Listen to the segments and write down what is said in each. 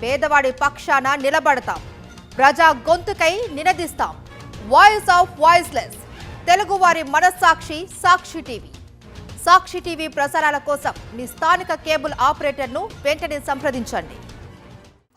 పేదవాడి పక్షాన నిలబడతాం, ప్రజా గొంతుకై నినదిస్తాం. వాయిస్ ఆఫ్ వాయిస్లెస్, తెలుగువారి మనస్సాక్షి సాక్షి టీవీ. సాక్షి టీవీ ప్రసారాల కోసం మీ స్థానిక కేబుల్ ఆపరేటర్ను వెంటనే సంప్రదించండి.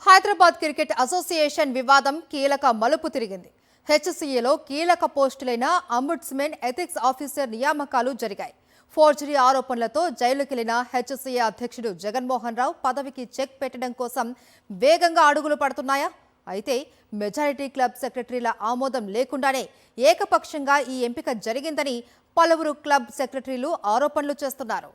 హైదరాబాద్ క్రికెట్ అసోసియేషన్ వివాదం కీలక మలుపు తిరిగింది. హెచ్సీఏలో కీలక పోస్టులైన అంబుడ్స్మెన్, ఎథిక్స్ ఆఫీసర్ నియామకాలు జరిగాయి. ఫోర్జరీ ఆరోపణలతో జైలుకెళ్లిన హెచ్సీఏ అధ్యక్షుడు జగన్మోహన్ రావు పదవికి చెక్ పెట్టడం కోసం వేగంగా అడుగులు పడుతున్నాయా? అయితే మెజారిటీ క్లబ్ సెక్రటరీల ఆమోదం లేకుండానే ఏకపక్షంగా ఈ ఎంపిక జరిగిందని పలువురు క్లబ్ సెక్రటరీలు ఆరోపణలు చేస్తున్నారు.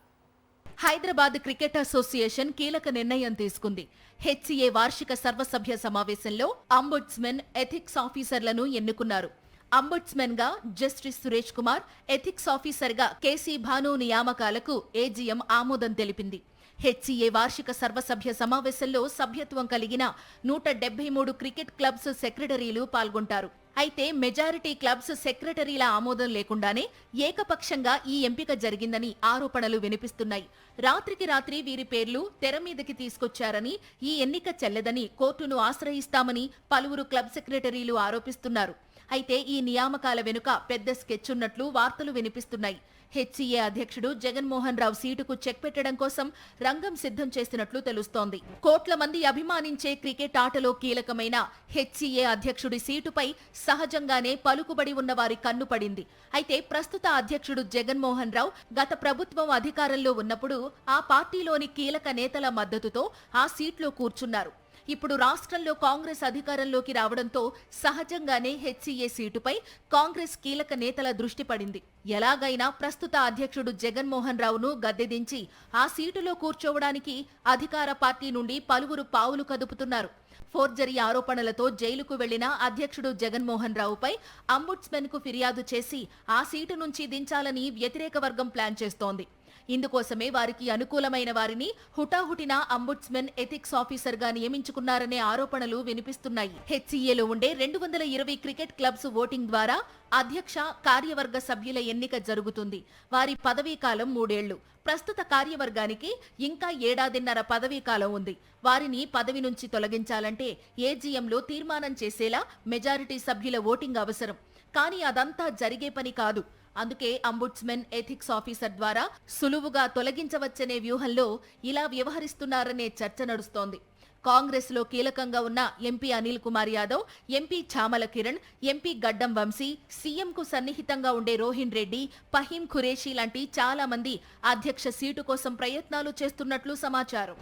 హైదరాబాద్ క్రికెట్ అసోసియేషన్ కీలక నిర్ణయం తీసుకుంది. హెచ్సీఏ వార్షిక సర్వసభ్య సమావేశంలో అంబుడ్స్మెన్, ఎథిక్స్ ఆఫీసర్లను ఎన్నుకున్నారు. అంబుడ్స్మెన్ గా justice Suresh Kumar, ethics officer గా కేసీ భాను నియామకాలకు ఏజీఎం ఆమోదం తెలిపింది. హెచ్సీఏ వార్షిక సర్వసభ్య సమావేశంలో సభ్యత్వం కలిగిన 173 క్రికెట్ క్లబ్స్ సెక్రటరీలు పాల్గొంటారు. అయితే మెజారిటీ క్లబ్స్ సెక్రటరీల ఆమోదం లేకుండానే ఏకపక్షంగా ఈ ఎంపిక జరిగిందని ఆరోపణలు వినిపిస్తున్నాయి. రాత్రికి రాత్రి వీరి పేర్లు తెర మీదకి తీసుకొచ్చారని, ఈ ఎన్నిక చెల్లదని కోర్టును ఆశ్రయిస్తామని పలువురు క్లబ్ సెక్రటరీలు ఆరోపిస్తున్నారు. అయితే ఈ నియామకాల వెనుక పెద్ద స్కెచ్ ఉన్నట్లు వార్తలు వినిపిస్తున్నాయి. హెచ్సీఏ అధ్యక్షుడు జగన్మోహన్ రావు సీటుకు చెక్ పెట్టడం కోసం రంగం సిద్ధం చేసినట్లు తెలుస్తోంది. కోట్ల మంది అభిమానించే క్రికెట్ ఆటలో కీలకమైన హెచ్సీఏ అధ్యక్షుడి సీటుపై సహజంగానే పలుకుబడి ఉన్న వారి కన్ను పడింది. అయితే ప్రస్తుత అధ్యక్షుడు జగన్మోహన్ రావు గత ప్రభుత్వం అధికారంలో ఉన్నప్పుడు ఆ పార్టీలోని కీలక నేతల మద్దతుతో ఆ సీట్లో కూర్చున్నారు. ఇప్పుడు రాష్ట్రంలో కాంగ్రెస్ అధికారంలోకి రావడంతో సహజంగానే హెచ్సీఏ సీటుపై కాంగ్రెస్ కీలక నేతల దృష్టి పడింది. ఎలాగైనా ప్రస్తుత అధ్యక్షుడు జగన్మోహన్ రావును గద్దెదించి ఆ సీటులో కూర్చోవడానికి అధికార పార్టీ నుండి పలువురు పావులు కదుపుతున్నారు. ఫోర్జరీ ఆరోపణలతో జైలుకు వెళ్లిన అధ్యక్షుడు జగన్మోహన్ రావుపై అంబుడ్స్మెన్ కు ఫిర్యాదు చేసి ఆ సీటు నుంచి దించాలని వ్యతిరేక వర్గం ప్లాన్ చేస్తోంది. ఇందుకోసమే వారికి అనుకూలమైన వారిని హుటాహుటిన అంబుడ్స్మెన్, ఎథిక్స్ ఆఫీసర్ గా నియమించుకున్నారనే ఆరోపణలు వినిపిస్తున్నాయి. హెచ్సీఏలో ఉండే 220 క్రికెట్ క్లబ్స్ ఓటింగ్ ద్వారా అధ్యక్ష, కార్యవర్గ సభ్యుల ఎన్నిక జరుగుతుంది. వారి పదవీ కాలం 3 ఏళ్లు. ప్రస్తుత కార్యవర్గానికి ఇంకా 1.5 ఏళ్ల పదవీ కాలం ఉంది. వారిని పదవి నుంచి తొలగించాలంటే ఏజీఎంలో తీర్మానం చేసేలా మెజారిటీ సభ్యుల ఓటింగ్ అవసరం. కానీ అదంతా జరిగే పని కాదు. అందుకే అంబుడ్స్మెన్, ఎథిక్స్ ఆఫీసర్ ద్వారా సులువుగా తొలగించవచ్చనే వ్యూహంలో ఇలా వ్యవహరిస్తున్నారనే చర్చ నడుస్తోంది. కాంగ్రెస్ లో కీలకంగా ఉన్న MP Anil Kumar Yadav, MP Chamala Kiran, MP గడ్డం వంశీ, సీఎంకు సన్నిహితంగా ఉండే రోహిన్ రెడ్డి, ఫహీం ఖురేషీ లాంటి చాలా మంది అధ్యక్ష సీటు కోసం ప్రయత్నాలు చేస్తున్నట్లు సమాచారం.